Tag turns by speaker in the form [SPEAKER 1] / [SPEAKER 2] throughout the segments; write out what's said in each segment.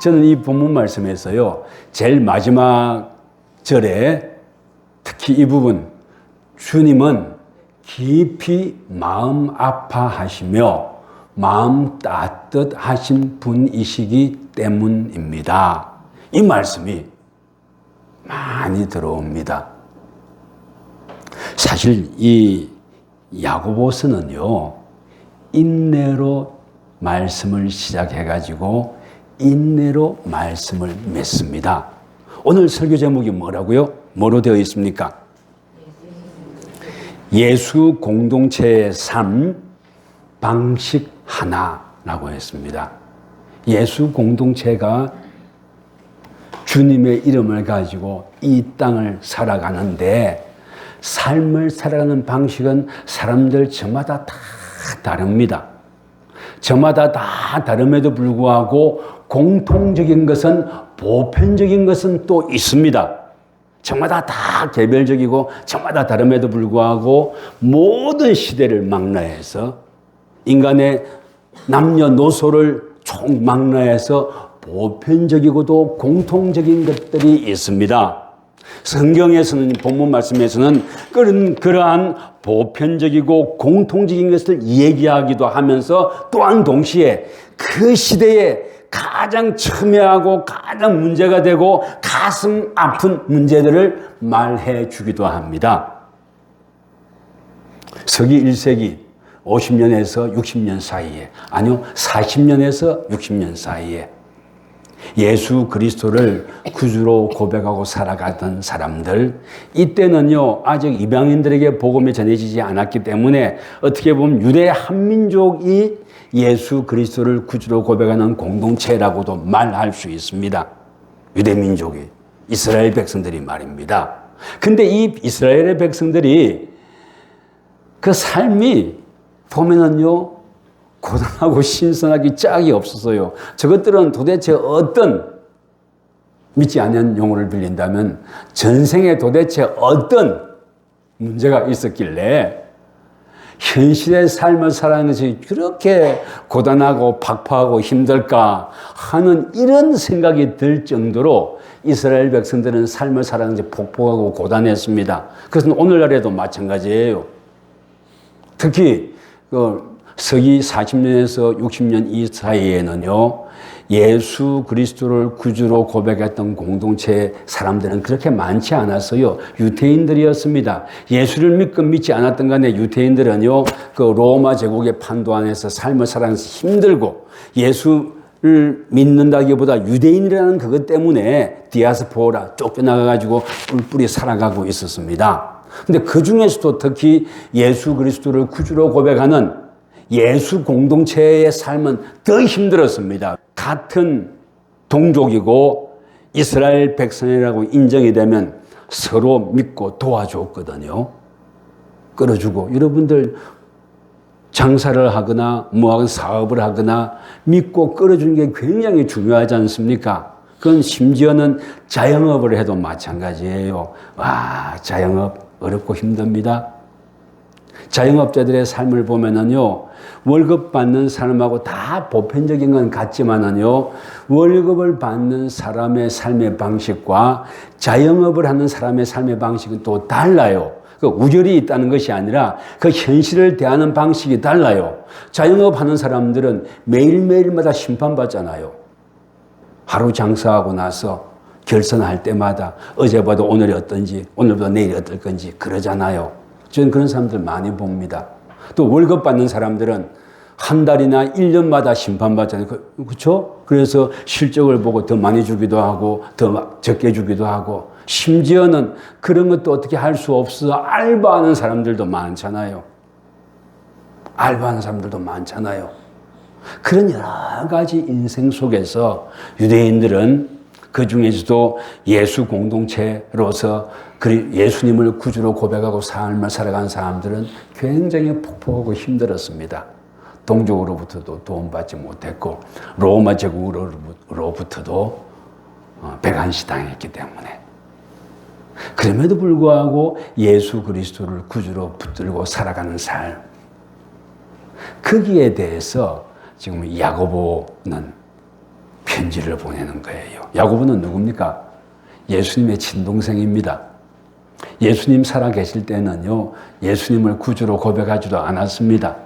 [SPEAKER 1] 저는 이 본문 말씀에서요, 제일 마지막 절에 특히 이 부분, 주님은 깊이 마음 아파하시며 마음 따뜻하신 분이시기 때문입니다. 이 말씀이 많이 들어옵니다. 사실 이 야고보서는요, 인내로 말씀을 시작해가지고 인내로 말씀을 맺습니다. 오늘 설교 제목이 뭐라고요? 뭐로 되어 있습니까? 예수 공동체의 삶 방식 하나라고 했습니다. 예수 공동체가 주님의 이름을 가지고 이 땅을 살아가는데 삶을 살아가는 방식은 사람들 저마다 다 다릅니다. 저마다 다 다름에도 불구하고 공통적인 것은, 보편적인 것은 또 있습니다. 저마다 다 개별적이고 저마다 다름에도 불구하고 모든 시대를 망라해서 인간의 남녀노소를 총망라해서 보편적이고도 공통적인 것들이 있습니다. 성경에서는, 본문 말씀에서는 그러한 보편적이고 공통적인 것을 얘기하기도 하면서 또한 동시에 그 시대에 가장 첨예하고 가장 문제가 되고 가슴 아픈 문제들을 말해 주기도 합니다. 서기 1세기 50년에서 60년 사이에, 아니요 40년에서 60년 사이에 예수 그리스도를 구주로 고백하고 살아가던 사람들, 이때는요 아직 이방인들에게 복음이 전해지지 않았기 때문에 어떻게 보면 유대 한민족이 예수 그리스도를 구주로 고백하는 공동체라고도 말할 수 있습니다. 유대 민족이, 이스라엘 백성들이 말입니다. 근데 이 이스라엘의 백성들이 그 삶이 보면은요 고단하고 신선하기 짝이 없어서요. 저것들은 도대체 어떤, 믿지 않는 용어를 빌린다면 전생에 도대체 어떤 문제가 있었길래 현실의 삶을 살아가는 것이 그렇게 고단하고 팍팍하고 힘들까 하는 이런 생각이 들 정도로 이스라엘 백성들은 삶을 살아가는 것이 폭폭하고 고단했습니다. 그것은 오늘날에도 마찬가지예요. 특히 서기 40년에서 60년 이 사이에는요, 예수 그리스도를 구주로 고백했던 공동체의 사람들은 그렇게 많지 않았어요. 유대인들이었습니다. 예수를 믿건 믿지 않았던 간에 유대인들은요, 그 로마 제국의 판도 안에서 삶을 살아가면서 힘들고, 예수를 믿는다기보다 유대인이라는 그것 때문에 디아스포라 쫓겨나가가지고 뿔뿔이 살아가고 있었습니다. 근데 그 중에서도 특히 예수 그리스도를 구주로 고백하는 예수 공동체의 삶은 더 힘들었습니다. 같은 동족이고 이스라엘 백성이라고 인정이 되면 서로 믿고 도와줬거든요. 끌어주고, 여러분들 장사를 하거나 뭐하건 사업을 하거나 믿고 끌어주는 게 굉장히 중요하지 않습니까? 그건 심지어는 자영업을 해도 마찬가지예요. 와, 자영업 어렵고 힘듭니다. 자영업자들의 삶을 보면은요, 월급 받는 사람하고 다 보편적인 건 같지만은요, 월급을 받는 사람의 삶의 방식과 자영업을 하는 사람의 삶의 방식은 또 달라요. 그 우절이 있다는 것이 아니라 그 현실을 대하는 방식이 달라요. 자영업 하는 사람들은 매일매일마다 심판받잖아요. 하루 장사하고 나서 결산할 때마다 어제보다 오늘이 어떤지, 오늘보다 내일이 어떨 건지 그러잖아요. 저는 그런 사람들 많이 봅니다. 또 월급 받는 사람들은 한 달이나 1년마다 심판받잖아요. 그렇죠? 그래서 실적을 보고 더 많이 주기도 하고 더 적게 주기도 하고, 심지어는 그런 것도 어떻게 할 수 없어 알바하는 사람들도 많잖아요. 알바하는 사람들도 많잖아요. 그런 여러 가지 인생 속에서 유대인들은 그 중에서도 예수 공동체로서 예수님을 구주로 고백하고 삶을 살아가는 사람들은 굉장히 폭폭하고 힘들었습니다. 동족으로부터도 도움받지 못했고 로마 제국으로부터도 배간시당했기 때문에, 그럼에도 불구하고 예수 그리스도를 구주로 붙들고 살아가는 삶, 거기에 대해서 지금 야고보는 편지를 보내는 거예요. 야고보는 누굽니까? 예수님의 친동생입니다. 예수님 살아계실 때는요, 예수님을 구주로 고백하지도 않았습니다.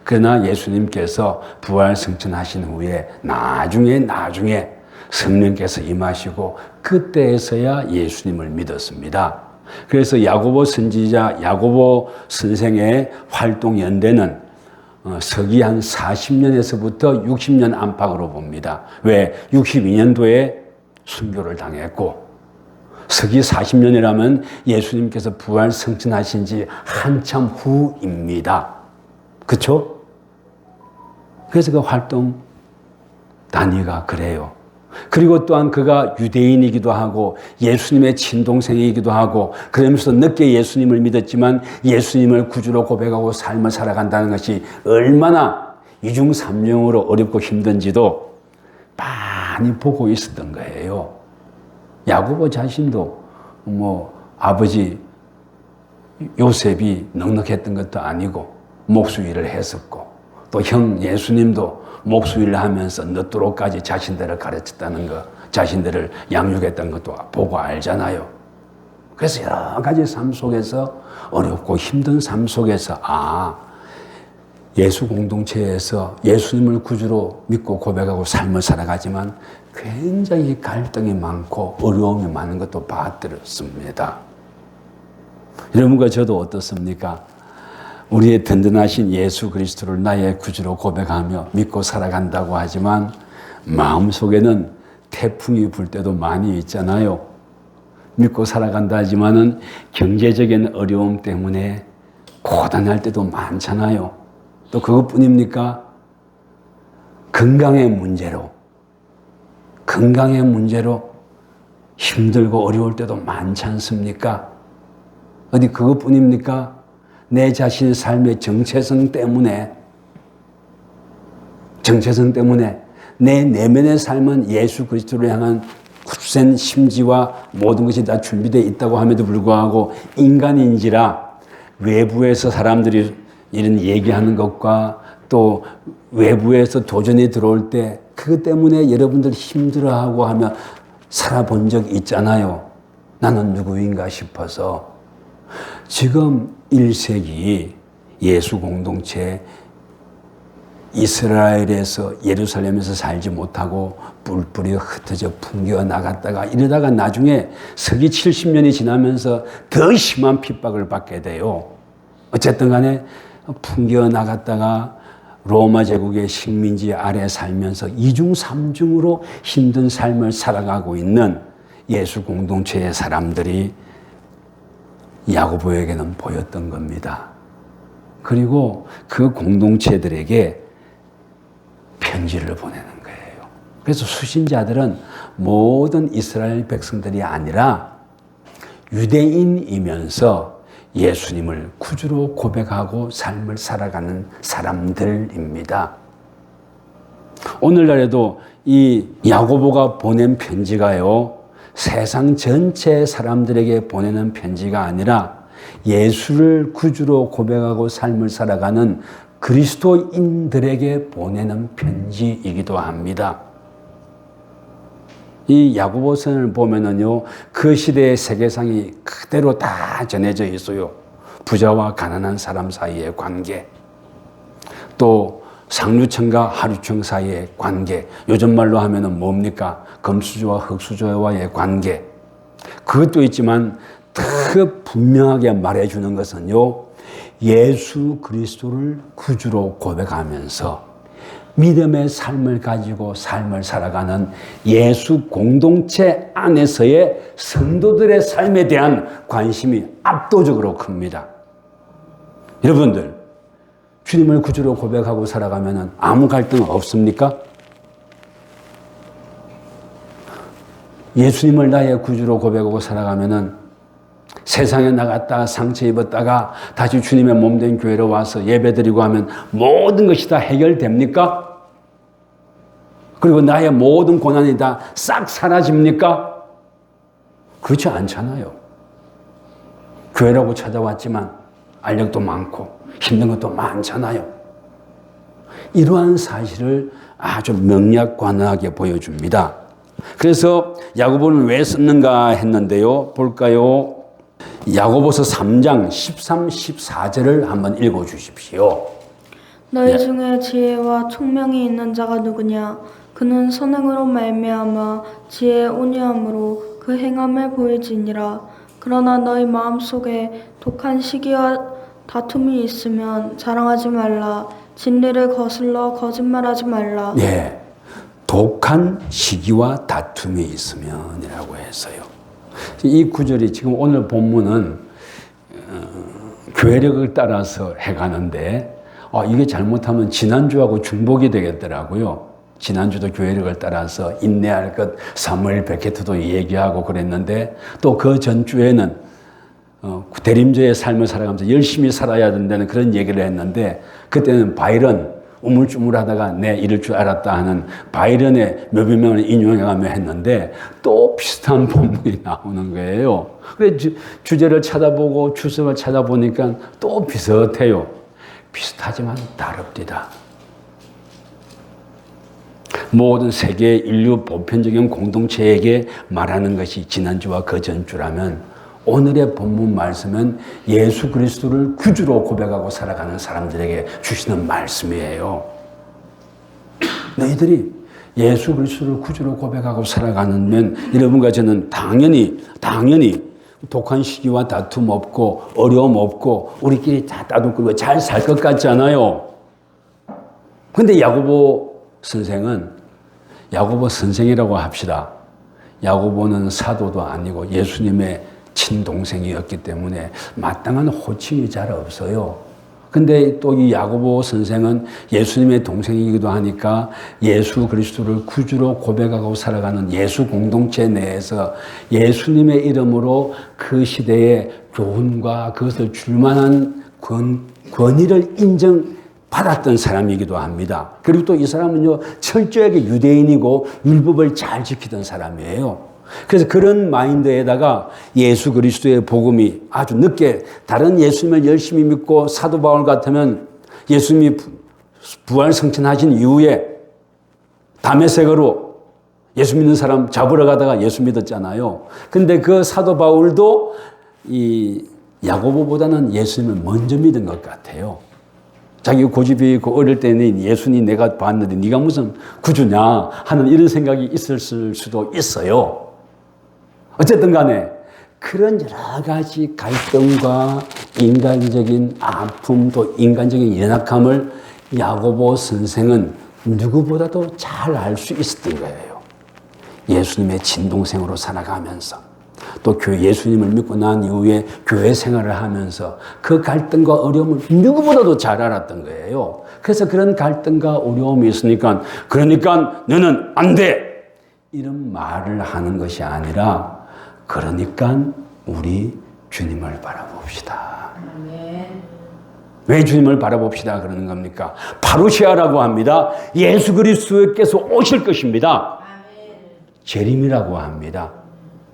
[SPEAKER 1] 그러나 예수님께서 부활 승천하신 후에 나중에 성령께서 임하시고 그때에서야 예수님을 믿었습니다. 그래서 야고보 선지자 야고보 선생의 활동 연대는 서기 한 40년에서부터 60년 안팎으로 봅니다. 왜? 62년도에 순교를 당했고 서기 40년이라면 예수님께서 부활 승천하신 지 한참 후입니다. 그렇죠? 그래서 그 활동 단위가 그래요. 그리고 또한 그가 유대인이기도 하고 예수님의 친동생이기도 하고 그러면서 늦게 예수님을 믿었지만 예수님을 구주로 고백하고 삶을 살아간다는 것이 얼마나 이중삼중으로 어렵고 힘든지도 많이 보고 있었던 거예요. 야고보 자신도 아버지 요셉이 넉넉했던 것도 아니고 목수일을 했었고 또 형 예수님도 목수일을 하면서 늦도록까지 자신들을 가르쳤다는 것, 자신들을 양육했다는 것도 보고 알잖아요. 그래서 여러 가지 삶 속에서 어렵고 힘든 삶 속에서 예수 공동체에서 예수님을 구주로 믿고 고백하고 삶을 살아가지만 굉장히 갈등이 많고 어려움이 많은 것도 봐들었습니다. 여러분과 저도 어떻습니까? 우리의 든든하신 예수 그리스도를 나의 구주로 고백하며 믿고 살아간다고 하지만 마음속에는 태풍이 불 때도 많이 있잖아요. 믿고 살아간다 하지만은 경제적인 어려움 때문에 고단할 때도 많잖아요. 또 그것뿐입니까? 건강의 문제로 힘들고 어려울 때도 많지 않습니까? 어디 그것뿐입니까? 내 자신의 삶의 정체성 때문에 내 내면의 삶은 예수 그리스도를 향한 굳센 심지와 모든 것이 다 준비되어 있다고 함에도 불구하고 인간인지라 외부에서 사람들이 이런 얘기하는 것과 또 외부에서 도전이 들어올 때 그것 때문에 여러분들 힘들어하고 하며 살아본 적 있잖아요. 나는 누구인가 싶어서. 지금 1세기 예수 공동체 이스라엘에서 예루살렘에서 살지 못하고 뿔뿔이 흩어져 풍겨 나갔다가 이러다가 나중에 서기 70년이 지나면서 더 심한 핍박을 받게 돼요. 어쨌든 간에 풍겨 나갔다가 로마 제국의 식민지 아래 살면서 이중삼중으로 힘든 삶을 살아가고 있는 예수 공동체의 사람들이 야고보에게는 보였던 겁니다. 그리고 그 공동체들에게 편지를 보내는 거예요. 그래서 수신자들은 모든 이스라엘 백성들이 아니라 유대인이면서 예수님을 구주로 고백하고 삶을 살아가는 사람들입니다. 오늘날에도 이 야고보가 보낸 편지가요, 세상 전체 사람들에게 보내는 편지가 아니라 예수를 구주로 고백하고 삶을 살아가는 그리스도인들에게 보내는 편지이기도 합니다. 이 야고보서를 보면은요, 그 시대의 세계상이 그대로 다 전해져 있어요. 부자와 가난한 사람 사이의 관계, 또 상류층과 하류층 사이의 관계, 요즘 말로 하면은 뭡니까? 금수저와 흙수저와의 관계. 그것도 있지만 더 분명하게 말해주는 것은요, 예수 그리스도를 구주로 고백하면서 믿음의 삶을 가지고 삶을 살아가는 예수 공동체 안에서의 성도들의 삶에 대한 관심이 압도적으로 큽니다. 여러분들, 주님을 구주로 고백하고 살아가면 아무 갈등 없습니까? 예수님을 나의 구주로 고백하고 살아가면 세상에 나갔다 상처 입었다가 다시 주님의 몸된 교회로 와서 예배드리고 하면 모든 것이 다 해결됩니까? 그리고 나의 모든 고난이 다 싹 사라집니까? 그렇지 않잖아요. 교회라고 찾아왔지만 알력도 많고 힘든 것도 많잖아요. 이러한 사실을 아주 명약관하게 보여줍니다. 그래서 야고보는 왜 썼는가 했는데요. 볼까요? 야고보서 3장 13, 14절을 한번 읽어 주십시오.
[SPEAKER 2] 너희 중에 지혜와 총명이 있는 자가 누구냐? 그는 선행으로 말미암아 지혜의 온유함으로 그 행함을 보일지니라. 그러나 너희 마음속에 독한 시기와 다툼이 있으면 자랑하지 말라. 진리를 거슬러 거짓말하지 말라.
[SPEAKER 1] 예, 독한 시기와 다툼이 있으면이라고 했어요. 이 구절이 지금 오늘 본문은 교회력을 따라서 해가는데 이게 잘못하면 지난주하고 중복이 되겠더라고요. 지난주도 교회력을 따라서 인내할 것 사무엘 베케트도 얘기하고 그랬는데 또 그 전주에는 대림제의 삶을 살아가면서 열심히 살아야 된다는 그런 얘기를 했는데 그때는 바이런 우물쭈물하다가 내 이럴 줄 알았다 하는 바이런의 몇몇 명을 인용해가며 했는데 또 비슷한 본문이 나오는 거예요. 그래 주제를 찾아보고 주석을 찾아보니까 또 비슷해요. 비슷하지만 다릅니다. 모든 세계 인류 보편적인 공동체에게 말하는 것이 지난주와 그 전주라면 오늘의 본문 말씀은 예수 그리스도를 구주로 고백하고 살아가는 사람들에게 주시는 말씀이에요. 너희들이 예수 그리스도를 구주로 고백하고 살아가면 여러분과 저는 당연히 독한 시기와 다툼 없고 어려움 없고 우리끼리 다 따뜻하고 잘 살 것 같잖아요. 근데 야고보 선생이라고 합시다. 야고보는 사도도 아니고 예수님의 친동생이었기 때문에 마땅한 호칭이 잘 없어요. 근데 또 이 야고보 선생은 예수님의 동생이기도 하니까 예수 그리스도를 구주로 고백하고 살아가는 예수 공동체 내에서 예수님의 이름으로 그 시대의 교훈과 그것을 줄 만한 권위를 인정받았던 사람이기도 합니다. 그리고 또 이 사람은요, 철저하게 유대인이고 율법을 잘 지키던 사람이에요. 그래서 그런 마인드에다가 예수 그리스도의 복음이 아주 늦게 다른 예수님을 열심히 믿고 사도 바울 같으면 예수님이 부활 성천하신 이후에 다메섹으로 예수 믿는 사람 잡으러 가다가 예수 믿었잖아요. 근데 그 사도 바울도 이 야고보보다는 예수님을 먼저 믿은 것 같아요. 자기 고집이 있고 어릴 때는 예수님 내가 봤는데 네가 무슨 구주냐 하는 이런 생각이 있었을 수도 있어요. 어쨌든 간에 그런 여러 가지 갈등과 인간적인 아픔 또 인간적인 연약함을 야고보 선생은 누구보다도 잘 알 수 있었던 거예요. 예수님의 친동생으로 살아가면서 또 예수님을 믿고 난 이후에 교회 생활을 하면서 그 갈등과 어려움을 누구보다도 잘 알았던 거예요. 그래서 그런 갈등과 어려움이 있으니까 그러니까 너는 안 돼! 이런 말을 하는 것이 아니라 그러니까 우리 주님을 바라봅시다. 아멘. 왜 주님을 바라봅시다 그러는 겁니까? 파루시아라고 합니다. 예수 그리스도께서 오실 것입니다. 아멘. 재림이라고 합니다.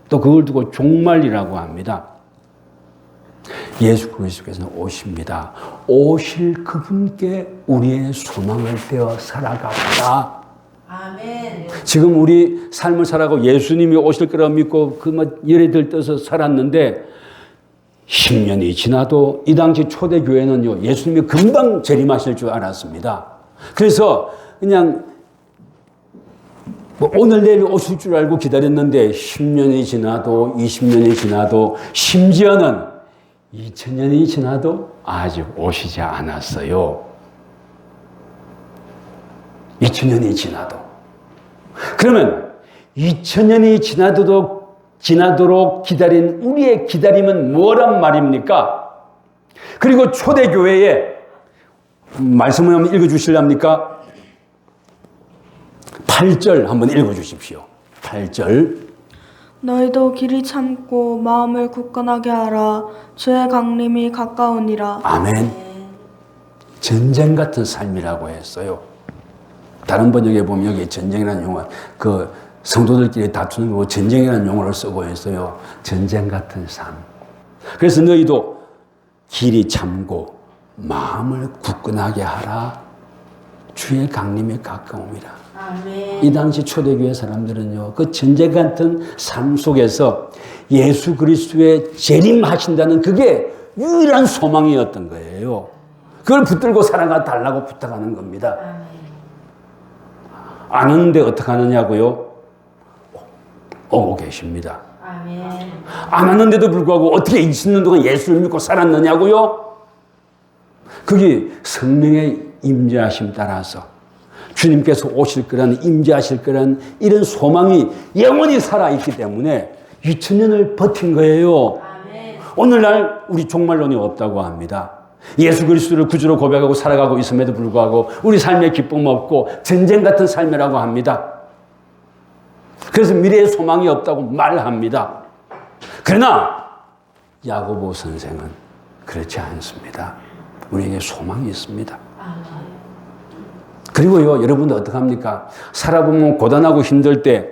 [SPEAKER 1] 또 그걸 두고 종말이라고 합니다. 예수 그리스도께서는 오십니다. 오실 그분께 우리의 소망을 떼어 살아갑니다. 아멘. 지금 우리 삶을 살아가고 예수님이 오실 거라고 믿고 열에 들떠서 살았는데 10년이 지나도 이 당시 초대교회는요, 예수님이 금방 재림하실 줄 알았습니다. 그래서 그냥 오늘 내일 오실 줄 알고 기다렸는데 10년이 지나도 20년이 지나도 심지어는 2000년이 지나도 아직 오시지 않았어요. 2000년이 지나도. 그러면 2000년이 지나도록 기다린 우리의 기다림은 뭐란 말입니까? 그리고 초대교회에 말씀을 한번 읽어주실랍니까? 8절 한번 읽어주십시오. 8절.
[SPEAKER 2] 너희도 길이 참고 마음을 굳건하게 하라. 주의 강림이 가까우니라.
[SPEAKER 1] 아멘. 전쟁 같은 삶이라고 했어요. 다른 번역에 보면 여기 전쟁이라는 용어, 그 성도들끼리 다투는 거 전쟁이라는 용어를 쓰고 있어요. 전쟁 같은 삶. 그래서 너희도 길이 참고 마음을 굳건하게 하라. 주의 강림에 가까움이라.
[SPEAKER 3] 아멘.
[SPEAKER 1] 이 당시 초대교회 사람들은요, 그 전쟁 같은 삶 속에서 예수 그리스도의 재림하신다는 그게 유일한 소망이었던 거예요. 그걸 붙들고 살아가 달라고 부탁하는 겁니다. 안 오는데 어떻게 하느냐고요? 오고 계십니다.
[SPEAKER 3] 아멘.
[SPEAKER 1] 안 왔는데도 불구하고 어떻게 있는 동안 예수를 믿고 살았느냐고요? 그게 성령의 임재하심 따라서 주님께서 오실 거라는, 임재하실 거라는 이런 소망이 영원히 살아있기 때문에 2000년을 버틴 거예요.
[SPEAKER 3] 아멘.
[SPEAKER 1] 오늘날 우리 종말론이 없다고 합니다. 예수 그리스도를 구주로 고백하고 살아가고 있음에도 불구하고 우리 삶에 기쁨 없고 전쟁 같은 삶이라고 합니다. 그래서 미래의 소망이 없다고 말합니다. 그러나 야고보 선생은 그렇지 않습니다. 우리에게 소망이 있습니다. 그리고요, 여러분들 어떡합니까? 살아보면 고단하고 힘들 때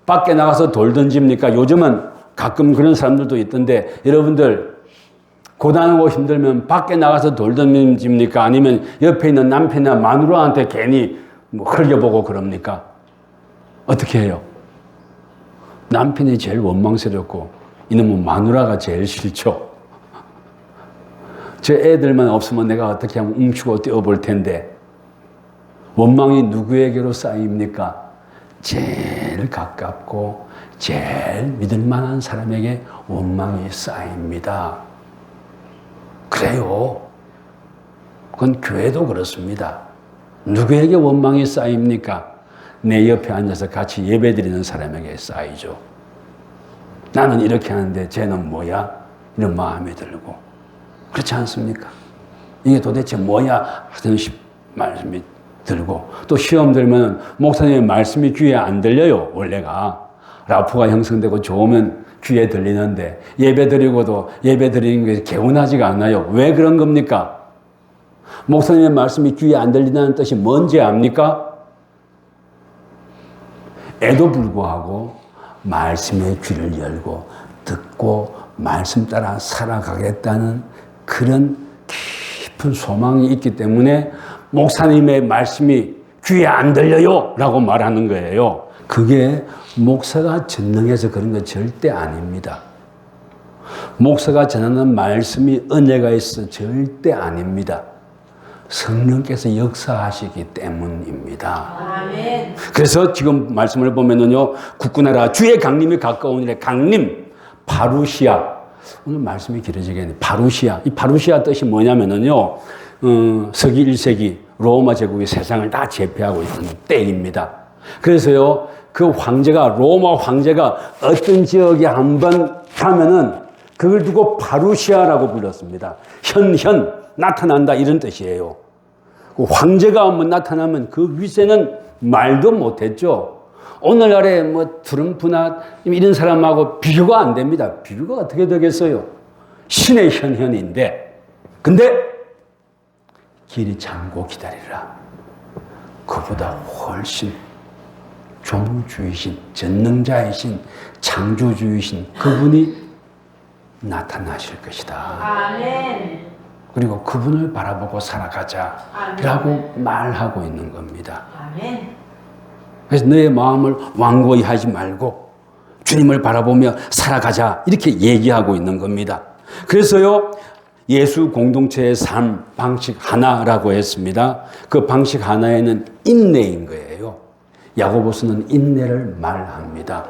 [SPEAKER 1] 밖에 나가서 돌 던집니까? 요즘은 가끔 그런 사람들도 있던데, 여러분들 고단하고 힘들면 밖에 나가서 돌 던집니까? 아니면 옆에 있는 남편이나 마누라한테 괜히 흘려보고 그럽니까? 어떻게 해요? 남편이 제일 원망스럽고 이놈은 마누라가 제일 싫죠. 저 애들만 없으면 내가 어떻게 하면 훔치고 뛰어볼 텐데, 원망이 누구에게로 쌓입니까? 제일 가깝고 제일 믿을 만한 사람에게 원망이 쌓입니다. 그래요. 그건 교회도 그렇습니다. 누구에게 원망이 쌓입니까? 내 옆에 앉아서 같이 예배드리는 사람에게 쌓이죠. 나는 이렇게 하는데 쟤는 뭐야? 이런 마음이 들고. 그렇지 않습니까? 이게 도대체 뭐야? 하는 말씀이 들고, 또 시험 들면 목사님의 말씀이 귀에 안 들려요. 원래가 라프가 형성되고 좋으면 귀에 들리는데 예배 드리고도 예배 드리는 게 개운하지가 않아요. 왜 그런 겁니까? 목사님의 말씀이 귀에 안 들린다는 뜻이 뭔지 압니까? 에도 불구하고 말씀의 귀를 열고 듣고 말씀 따라 살아가겠다는 그런 깊은 소망이 있기 때문에 목사님의 말씀이 귀에 안 들려요 라고 말하는 거예요. 그게 목사가 전능해서 그런 거 절대 아닙니다. 목사가 전하는 말씀이 은혜가 있어 절대 아닙니다. 성령께서 역사하시기 때문입니다.
[SPEAKER 3] 아멘.
[SPEAKER 1] 그래서 지금 말씀을 보면은요, 굳건하라 주의 강림이 가까우니라. 강림, 바루시아. 오늘 말씀이 길어지겠네. 바루시아. 이 바루시아 뜻이 뭐냐면은요, 서기 1세기 로마 제국이 세상을 다 제패하고 있는 때입니다. 그래서요, 그 황제가, 로마 황제가 어떤 지역에 한번 가면은 그걸 두고 바루시아라고 불렀습니다. 나타난다 이런 뜻이에요. 그 황제가 한번 나타나면 그 위세는 말도 못했죠. 오늘날에 뭐 트럼프나 이런 사람하고 비교가 안 됩니다. 비교가 어떻게 되겠어요? 신의 현현인데, 근데 길이 참고 기다리라. 그보다 훨씬 조물주이신, 전능자이신, 창조주이신 그분이 나타나실 것이다.
[SPEAKER 3] 아멘.
[SPEAKER 1] 그리고 그분을 바라보고 살아가자라고 말하고 있는 겁니다.
[SPEAKER 3] 아멘.
[SPEAKER 1] 그래서 너의 마음을 완고히 하지 말고 주님을 바라보며 살아가자 이렇게 얘기하고 있는 겁니다. 그래서요, 예수 공동체의 삶 방식 하나라고 했습니다. 그 방식 하나에는 인내인 거예요. 야고보서는 인내를 말합니다.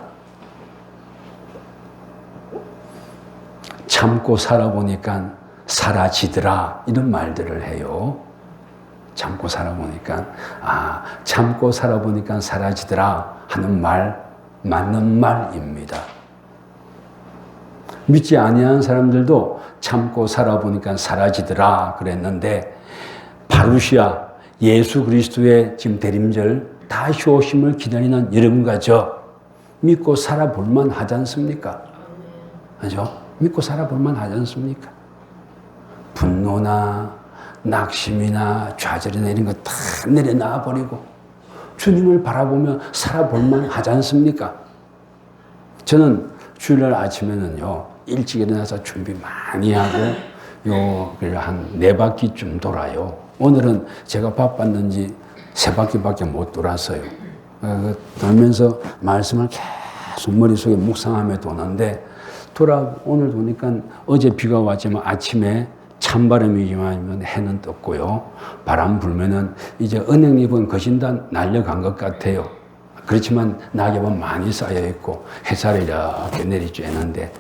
[SPEAKER 1] 참고 살아보니까 사라지더라 이런 말들을 해요. 참고 살아보니까 참고 살아보니까 사라지더라 하는 말 맞는 말입니다. 믿지 아니하는 사람들도 참고 살아보니까 사라지더라 그랬는데, 바루시아 예수 그리스도의 지금 대림절 다시 오심을 기다리는 여러분과 저 믿고 살아볼만 하지 않습니까? 그죠? 믿고 살아볼만 하지 않습니까? 분노나 낙심이나 좌절이나 이런 거 다 내려놔 버리고 주님을 바라보며 살아볼만 하지 않습니까? 저는 주일날 아침에는요, 일찍 일어나서 준비 많이 하고 한 4바퀴쯤 돌아요. 오늘은 제가 바빴는지 세 바퀴밖에 못 돌았어요. 돌면서 말씀을 계속 머릿속에 묵상하며 도는데 오늘 보니까 어제 비가 왔지만 아침에 찬바람이지만 해는 떴고요. 바람 불면은 이제 은행잎은 거진 다 날려간 것 같아요. 그렇지만 낙엽은 많이 쌓여 있고 햇살이 이렇게 내리쬐는데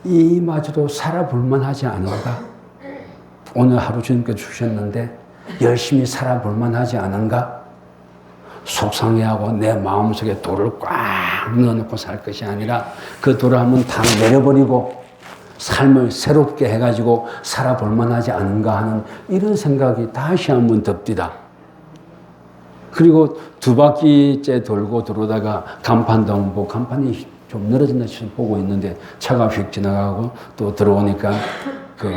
[SPEAKER 1] 이마저도 살아볼만 하지 않은가? 오늘 하루 주님께 주셨는데 열심히 살아볼만 하지 않은가? 속상해하고 내 마음속에 돌을 꽉 넣어놓고 살 것이 아니라 그 돌을 한번 다 내려버리고 삶을 새롭게 해가지고 살아볼만 하지 않은가 하는 이런 생각이 다시 한번 듭디다. 그리고 두 바퀴째 돌고 들어오다가 간판도 한번 보고 간판이 좀 늘어진다 싶어서 보고 있는데 차가 휙 지나가고 또 들어오니까 그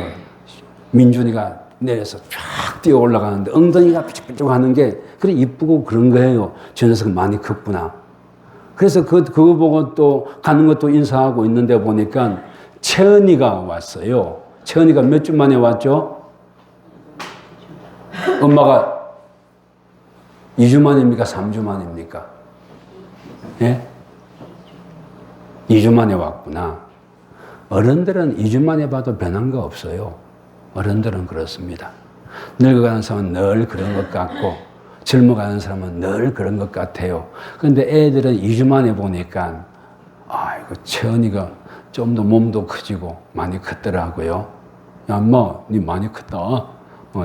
[SPEAKER 1] 민준이가 내려서 쫙 뛰어 올라가는데 엉덩이가 삐죽삐죽 하는 게 그래 이쁘고 그런 거예요. 저 녀석 많이 컸구나. 그래서 그거 보고 또 가는 것도 인사하고 있는데 보니까 채은이가 왔어요. 채은이가 몇 주 만에 왔죠? 엄마가 2주 만입니까? 3주 만입니까? 예? 2주 만에 왔구나. 어른들은 2주 만에 봐도 변한 거 없어요. 어른들은 그렇습니다. 늙어가는 사람은 늘 그런 것 같고 젊어가는 사람은 늘 그런 것 같아요. 그런데 애들은 2주 만에 보니까 아이고 채은이가 좀 더 몸도 커지고 많이 컸더라고요. 야, 엄마, 니 많이 컸다.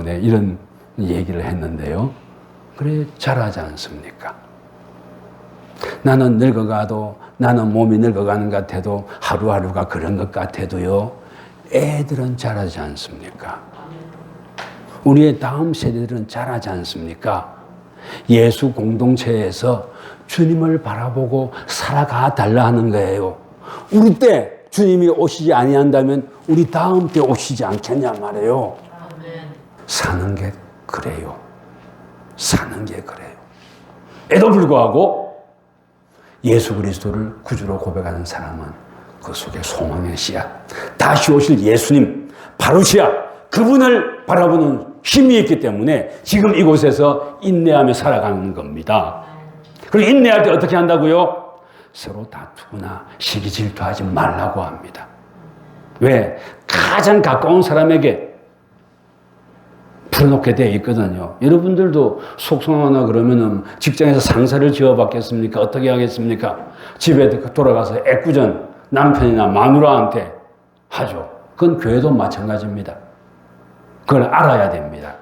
[SPEAKER 1] 네, 이런 얘기를 했는데요. 그래, 잘하지 않습니까? 나는 늙어가도, 나는 몸이 늙어가는 것 같아도 하루하루가 그런 것 같아도요. 애들은 잘하지 않습니까? 우리의 다음 세대들은 잘하지 않습니까? 예수 공동체에서 주님을 바라보고 살아가 달라 하는 거예요. 우리 때 주님이 오시지 아니한다면 우리 다음 때 오시지 않겠냐 말이에요. 사는 게 그래요. 사는 게 그래요. 에도 불구하고 예수 그리스도를 구주로 고백하는 사람은 그 속에 소망의 씨앗, 다시 오실 예수님, 바로 씨앗, 그분을 바라보는 힘이 있기 때문에 지금 이곳에서 인내하며 살아가는 겁니다. 그리고 인내할 때 어떻게 한다고요? 서로 다투거나 시기 질투하지 말라고 합니다. 왜? 가장 가까운 사람에게 풀어놓게 되어 있거든요. 여러분들도 속상하거나 그러면은 직장에서 상사를 지어받겠습니까? 어떻게 하겠습니까? 집에 돌아가서 애꿎은 남편이나 마누라한테 하죠. 그건 교회도 마찬가지입니다. 그걸 알아야 됩니다.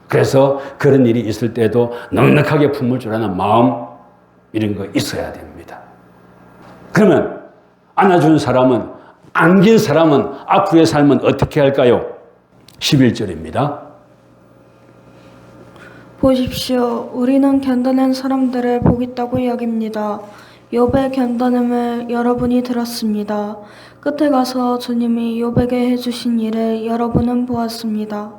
[SPEAKER 1] 그래서 그런 일이 있을 때도 넉넉하게 품을 줄 아는 마음 이런 거 있어야 됩니다. 그러면 안아준 사람은, 안긴 사람은 앞으로의 삶은 어떻게 할까요? 11절입니다.
[SPEAKER 2] 보십시오. 우리는 견뎌낸 사람들을 복 있다고 여깁니다. 욥의 견뎌냄을 여러분이 들었습니다. 끝에 가서 주님이 욥에게 해주신 일을 여러분은 보았습니다.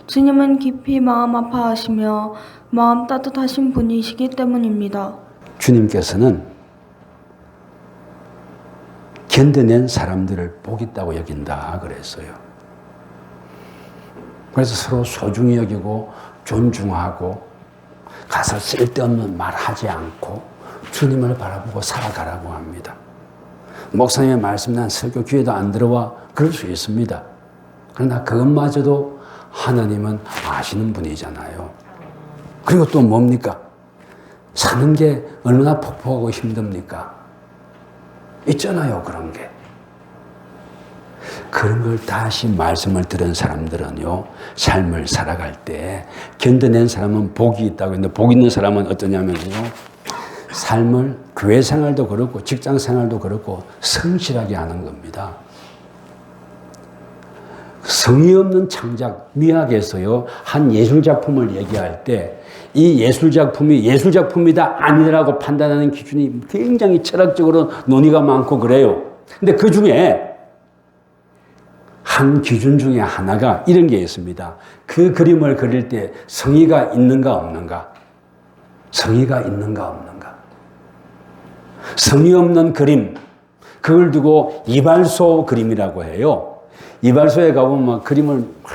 [SPEAKER 2] 주님은 깊이 마음 아파하시며 마음 따뜻하신 분이시기 때문입니다.
[SPEAKER 1] 주님께서는 견뎌낸 사람들을 복 있다고 여긴다 그랬어요. 그래서 서로 소중히 여기고 존중하고 가서 쓸데없는 말 하지 않고 주님을 바라보고 살아가라고 합니다. 목사님의 말씀 난 설교 기회도 안 들어와 그럴 수 있습니다. 그러나 그것마저도 하나님은 아시는 분이잖아요. 그리고 또 뭡니까? 사는 게 얼마나 폭포하고 힘듭니까? 있잖아요, 그런 게. 그런 걸 다시 말씀을 들은 사람들은요, 삶을 살아갈 때 견뎌낸 사람은 복이 있다고 했는데 복 있는 사람은 어떠냐면요, 삶을 교회 생활도 그렇고 직장 생활도 그렇고 성실하게 하는 겁니다. 성의 없는 창작, 미학에서요, 한 예술작품을 얘기할 때 이 예술작품이 예술작품이다 아니라고 판단하는 기준이 굉장히 철학적으로 논의가 많고 그래요. 근데 그 중에 한 기준 중에 하나가 이런 게 있습니다. 그 그림을 그릴 때 성의가 있는가 없는가? 성의가 있는가 없는가? 성의 없는 그림, 그걸 두고 이발소 그림이라고 해요. 이발소에 가보면 그림을 막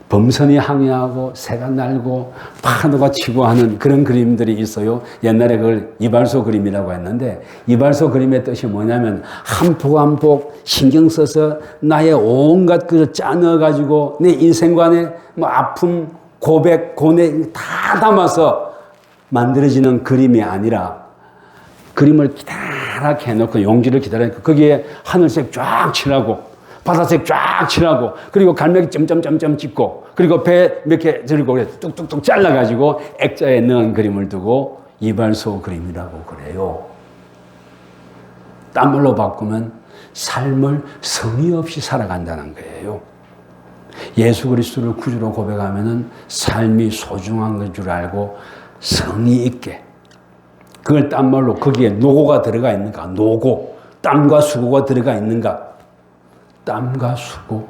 [SPEAKER 1] 범선이 항해하고 새가 날고 파도가 치고 하는 그런 그림들이 있어요. 옛날에 그걸 이발소 그림이라고 했는데 이발소 그림의 뜻이 뭐냐면 한 폭 한 폭 신경 써서 나의 온갖 것을 짜넣어가지고 내 인생관에 뭐 아픔, 고백, 고뇌 다 담아서 만들어지는 그림이 아니라 그림을 기다랗게 해놓고 용지를 기다려놓고 거기에 하늘색 쫙 칠하고 바다색 쫙 칠하고 그리고 갈매기 점점점점 찍고 그리고 배 몇 개 들고 뚝뚝뚝 잘라가지고 액자에 넣은 그림을 두고 이발소 그림이라고 그래요. 딴 말로 바꾸면 삶을 성의 없이 살아간다는 거예요. 예수 그리스도를 구주로 고백하면은 삶이 소중한 건 줄 알고 성의 있게 그걸 딴 말로 거기에 노고가 들어가 있는가? 노고, 땀과 수고가 들어가 있는가? 땀과 수고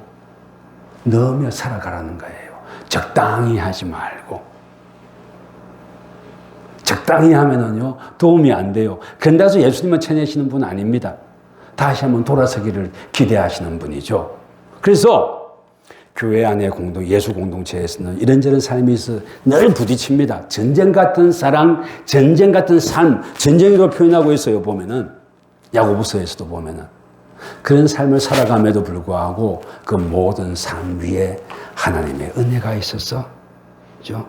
[SPEAKER 1] 넣으며 살아가라는 거예요. 적당히 하지 말고. 적당히 하면은요, 도움이 안 돼요. 그런다고 예수님은 쳐내시는 분 아닙니다. 다시 한번 돌아서기를 기대하시는 분이죠. 그래서 교회 안의 예수 공동체에서는 이런저런 삶이 있어 늘 부딪힙니다. 전쟁 같은 사랑, 전쟁 같은 삶, 전쟁으로 표현하고 있어요, 보면은. 야고보서에서도 보면은. 그런 삶을 살아감에도 불구하고 그 모든 삶 위에 하나님의 은혜가 있어서, 그죠?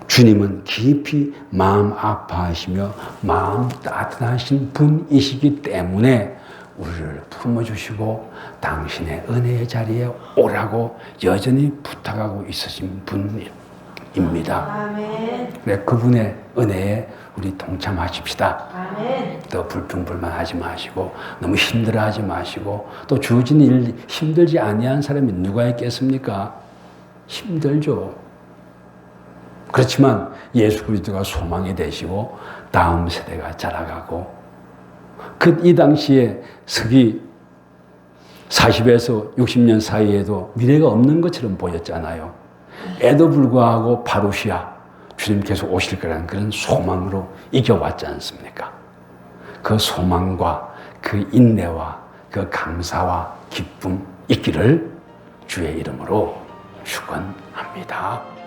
[SPEAKER 1] 주님은 깊이 마음 아파하시며 마음 따뜻하신 분이시기 때문에 우리를 품어주시고 당신의 은혜의 자리에 오라고 여전히 부탁하고 있으신 분입니다.
[SPEAKER 3] 아멘.
[SPEAKER 1] 네, 그분의 은혜에 우리 동참하십시다.
[SPEAKER 3] 아멘.
[SPEAKER 1] 또 불평불만하지 마시고 너무 힘들어하지 마시고 또 주어진 일 힘들지 아니한 사람이 누가 있겠습니까? 힘들죠. 그렇지만 예수 그리스도가 소망이 되시고 다음 세대가 자라가고 이 당시에 서기 40에서 60년 사이에도 미래가 없는 것처럼 보였잖아요. 에도 불구하고 바루시아 주님께서 오실 거라는 그런 소망으로 이겨왔지 않습니까? 그 소망과 그 인내와 그 감사와 기쁨 있기를 주의 이름으로 축원합니다.